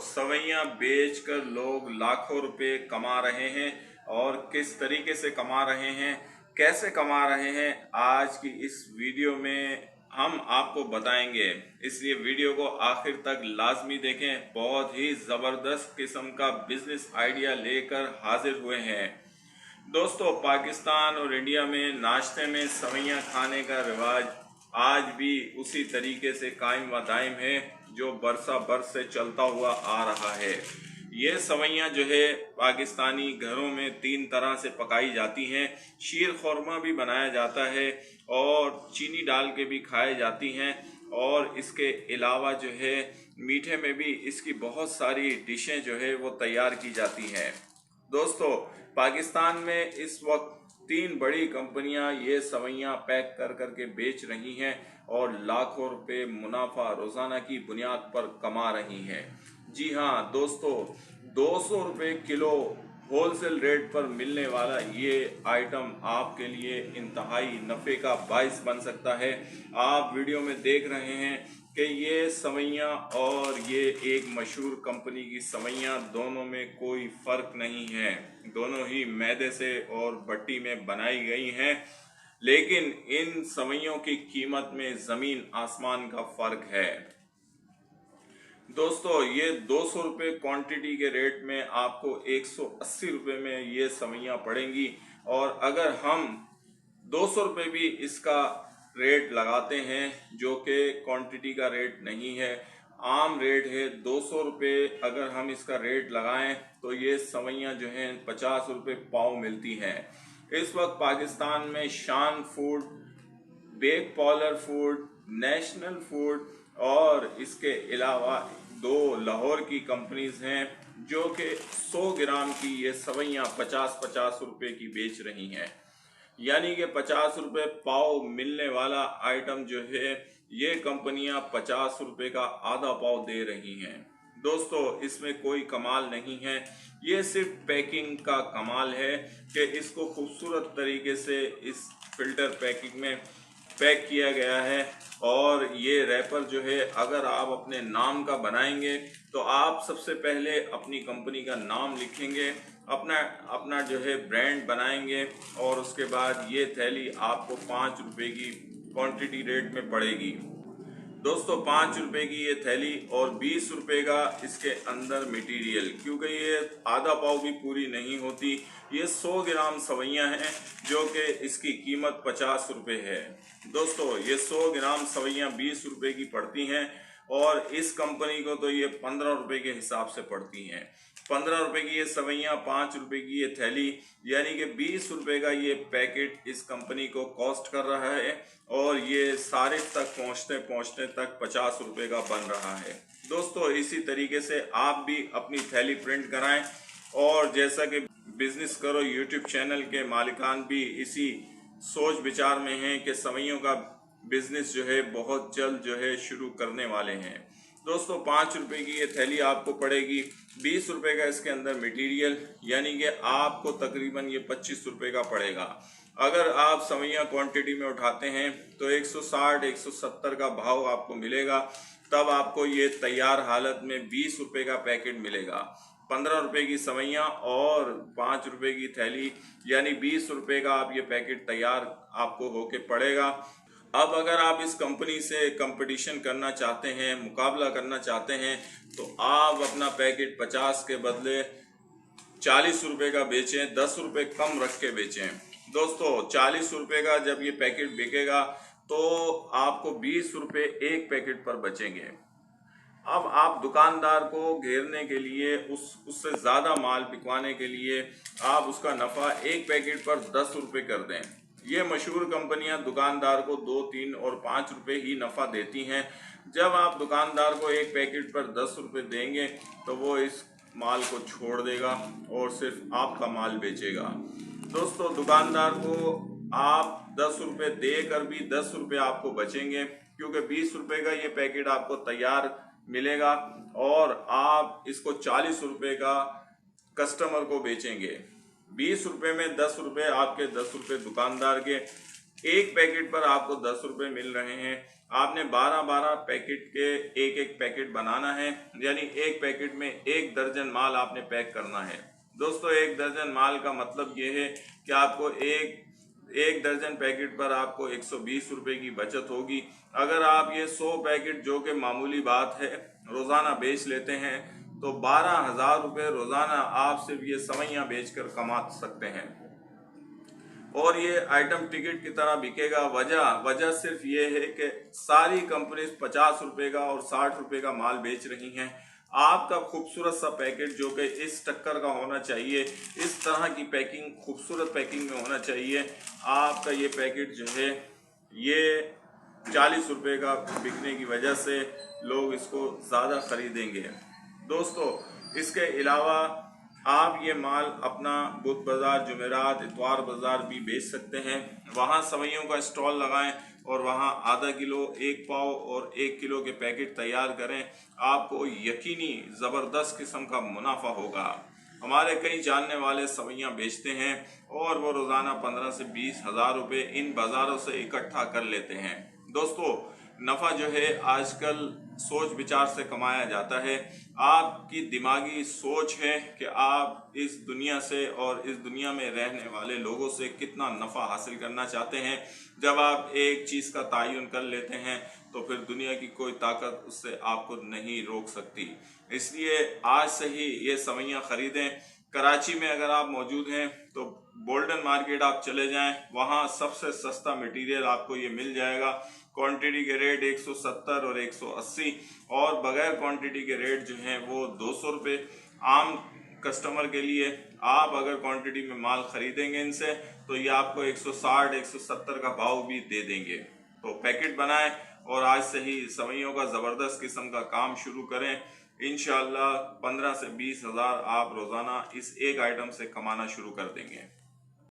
सवैयां बेचकर लोग लाखों रुपए कमा रहे हैं और किस तरीके से कमा रहे हैं, कैसे कमा रहे हैं, आज की इस वीडियो में हम आपको बताएंगे। इसलिए वीडियो को आखिर तक लाजमी देखें। बहुत ही ज़बरदस्त किस्म का बिजनेस आइडिया लेकर हाजिर हुए हैं। दोस्तों, पाकिस्तान और इंडिया में नाश्ते में सवैयां खाने का रिवाज आज भी उसी तरीके से कायम व दायम है जो बरसा बरस से चलता हुआ आ रहा है। ये सवैयां जो है पाकिस्तानी घरों में 3 तरह से पकाई जाती हैं। शीर खुरमा भी बनाया जाता है और चीनी डाल के भी खाई जाती हैं, और इसके अलावा जो है मीठे में भी इसकी बहुत सारी डिशें जो है वो तैयार की जाती हैं। दोस्तों, पाकिस्तान में इस वक्त 3 बड़ी कंपनियां ये सवैयां पैक कर करके बेच रही हैं और लाखों रुपए मुनाफा रोजाना की बुनियाद पर कमा रही हैं। जी हाँ दोस्तों, 200 रुपये किलो होलसेल रेट पर मिलने वाला ये आइटम आपके लिए इंतहाई नफ़े का बाइस बन सकता है। आप वीडियो में देख रहे हैं कि ये सवैयां और ये एक मशहूर कंपनी की सवैयां, दोनों में कोई फ़र्क नहीं है। दोनों ही मैदे से और भट्टी में बनाई गई हैं, लेकिन इन सवैयों की कीमत में ज़मीन आसमान का फ़र्क है। दोस्तों, ये 200 रुपये क्वांटिटी के रेट में आपको 180 रुपये में ये सवैयां पड़ेंगी, और अगर हम 200 रुपये भी इसका रेट लगाते हैं जो कि क्वांटिटी का रेट नहीं है, आम रेट है 200 रुपये, अगर हम इसका रेट लगाएं तो ये सवैयां जो हैं 50 रुपये पाव मिलती हैं। इस वक्त पाकिस्तान में Shan food, bake parlour food, national food और इसके अलावा 2 लाहौर की कंपनीज हैं जो कि 100 ग्राम की ये सवैयां 50-50 रुपये की बेच रही हैं। यानी कि 50 रुपये पाव मिलने वाला आइटम जो है ये कंपनियां 50 रुपये का आधा पाव दे रही हैं। दोस्तों, इसमें कोई कमाल नहीं है, ये सिर्फ पैकिंग का कमाल है कि इसको खूबसूरत तरीके से इस फिल्टर पैकिंग में पैक किया गया है। और ये रैपर जो है अगर आप अपने नाम का बनाएंगे तो आप सबसे पहले अपनी कंपनी का नाम लिखेंगे, अपना जो है ब्रांड बनाएंगे, और उसके बाद ये थैली आपको 5 रुपये की क्वांटिटी रेट में पड़ेगी। दोस्तों, 5 रुपये की ये थैली और 20 रुपये का इसके अंदर मटेरियल, क्योंकि ये आधा पाव भी पूरी नहीं होती। ये 100 ग्राम सवैयां हैं जो कि इसकी कीमत 50 रुपये है। दोस्तों, ये 100 ग्राम सवैयां 20 रुपये की पड़ती हैं, और इस कंपनी को तो ये 15 रुपये के हिसाब से पड़ती हैं। 15 रुपये की ये सवैयां, 5 रुपये की ये थैली, यानी कि 20 रुपये का ये पैकेट इस कंपनी को कॉस्ट कर रहा है, और ये सारे तक पहुंचते तक 50 रुपये का बन रहा है। दोस्तों, इसी तरीके से आप भी अपनी थैली प्रिंट कराएं, और जैसा कि बिजनेस करो यूट्यूब चैनल के मालिकान भी इसी सोच विचार में हैं कि सवैयों का बिजनेस जो है बहुत जल्द जो है शुरू करने वाले हैं। दोस्तों, 5 रुपये की ये थैली आपको पड़ेगी, 20 रुपये का इसके अंदर मटेरियल, यानी कि आपको तकरीबन ये 25 रुपये का पड़ेगा। अगर आप सवैयां क्वांटिटी में उठाते हैं तो 160-170 का भाव आपको मिलेगा। तब आपको ये तैयार हालत में 20 रुपये का पैकेट मिलेगा। 15 रुपये की सवैयां और 5 रुपये की थैली, यानी 20 रुपये का आप ये पैकेट तैयार आपको होके पड़ेगा। अब अगर आप इस कंपनी से कंपटीशन करना चाहते हैं, मुकाबला करना चाहते हैं, तो आप अपना पैकेट 50 के बदले 40 रुपये का बेचें, 10 रुपये कम रख के बेचें। दोस्तों, 40 रुपये का जब ये पैकेट बिकेगा तो आपको 20 रुपये एक पैकेट पर बचेंगे। अब आप दुकानदार को घेरने के लिए, उससे ज़्यादा माल बिकवाने के लिए आप उसका नफ़ा एक पैकेट पर 10 रुपये कर दें। ये मशहूर कंपनियां दुकानदार को 2, 3 और 5 रुपये ही नफ़ा देती हैं। जब आप दुकानदार को एक पैकेट पर 10 रुपये देंगे तो वो इस माल को छोड़ देगा और सिर्फ आपका माल बेचेगा। दोस्तों, दुकानदार को आप 10 रुपये देकर भी 10 रुपये आपको बचेंगे, क्योंकि 20 रुपये का ये पैकेट आपको तैयार मिलेगा और आप इसको 40 रुपये का कस्टमर को बेचेंगे। 20 रुपये में 10 रुपये आपके, 10 रुपये दुकानदार के, एक पैकेट पर आपको 10 रुपए मिल रहे हैं। आपने 12-12 पैकेट के एक एक पैकेट बनाना है, यानी एक पैकेट में 1 दर्जन माल आपने पैक करना है। दोस्तों 1 दर्जन माल का मतलब ये है कि आपको एक दर्जन पैकेट पर आपको 120 रुपए की बचत होगी। अगर आप ये 100 पैकेट, जो कि मामूली बात है, रोजाना बेच लेते हैं तो 12,000 रुपये रोजाना आप सिर्फ ये सवैयां बेचकर कमा सकते हैं। और ये आइटम टिकट की तरह बिकेगा। वजह सिर्फ ये है कि सारी कंपनी 50 रुपए का और 60 रुपए का माल बेच रही हैं। आपका खूबसूरत सा पैकेट, जो कि इस टक्कर का होना चाहिए, इस तरह की पैकिंग, खूबसूरत पैकिंग में होना चाहिए, आपका ये पैकेट जो है ये 40 रुपए का बिकने की वजह से लोग इसको ज़्यादा खरीदेंगे। दोस्तों इसके अलावा आप ये माल अपना बुध बाजार, जुमेरात, इतवार बाजार भी बेच सकते हैं। वहाँ सवैयों का स्टॉल लगाएं और वहाँ आधा किलो, 1 पाव और 1 किलो के पैकेट तैयार करें। आपको यकीनी ज़बरदस्त किस्म का मुनाफा होगा। हमारे कई जानने वाले सवैयां बेचते हैं और वो रोज़ाना 15 से 20 हज़ार रुपये इन बाज़ारों से इकट्ठा कर लेते हैं। दोस्तों नफ़ा जो है आजकल सोच विचार से कमाया जाता है। आपकी दिमागी सोच है कि आप इस दुनिया से और इस दुनिया में रहने वाले लोगों से कितना नफ़ा हासिल करना चाहते हैं। जब आप एक चीज़ का तयन कर लेते हैं तो फिर दुनिया की कोई ताकत उससे आपको नहीं रोक सकती। इसलिए आज से ही ये सवैयां खरीदें। कराची में अगर आप मौजूद हैं तो गोल्डन मार्केट आप चले जाएं, वहाँ सबसे सस्ता मटेरियल आपको ये मिल जाएगा। क्वांटिटी के रेट 170 और 180 और बगैर क्वांटिटी के रेट जो हैं वो 200 रुपये। आम कस्टमर के लिए आप अगर क्वांटिटी में माल खरीदेंगे इनसे तो ये आपको 160 170 का भाव भी दे देंगे। तो पैकेट बनाएं और आज से ही सवैयों का ज़बरदस्त किस्म का काम शुरू करें। इंशाअल्लाह 15 से 20 हज़ार आप रोज़ाना इस एक आइटम से कमाना शुरू कर देंगे।